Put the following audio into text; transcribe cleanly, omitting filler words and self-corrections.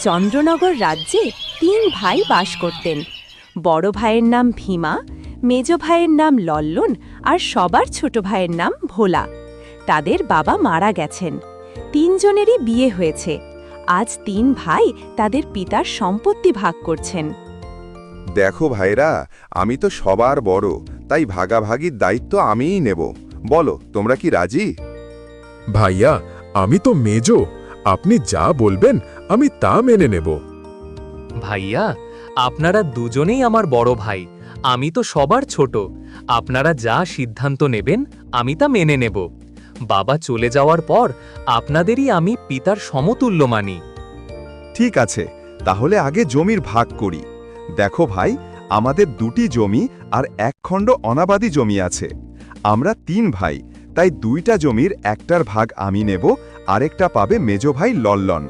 চন্দ্রনগর রাজ্যে ৩ ভাই বাস করতেন। বড় ভাইয়ের নাম ভীমা, মেজ ভাইয়ের নাম লল্লন আর সবার ছোট ভাইয়ের নাম ভোলা। তাদের বাবা মারা গেছেন। ৩ জনেরই বিয়ে হয়েছে। আজ ৩ ভাই তাদের পিতার সম্পত্তি ভাগ করছেন। দেখো ভাইরা, আমি তো সবার বড়, তাই ভাগাভাগির দায়িত্ব আমিই নেব। বলো, তোমরা কি রাজি? ভাইয়া, আমি তো মেজো, আপনি যা বলবেন আমি তা মেনে নেব। ভাইয়া, আপনারা দুজনেই আমার বড় ভাই, আমি তো সবার ছোট। আপনারা যা সিদ্ধান্ত নেবেন আমি তা মেনে নেব। বাবা চলে যাওয়ার পর আপনাদেরই আমি পিতার সমতুল্য মানি। ঠিক আছে, তাহলে আগে জমির ভাগ করি। দেখো ভাই, আমাদের 2টি জমি আর 1 খণ্ড অনাবাদি জমি আছে। আমরা 3 ভাই, তাই 2টা জমির একটার ভাগ আমি নেব, আরেকটা পাবে মেজ ভাই লল্লন।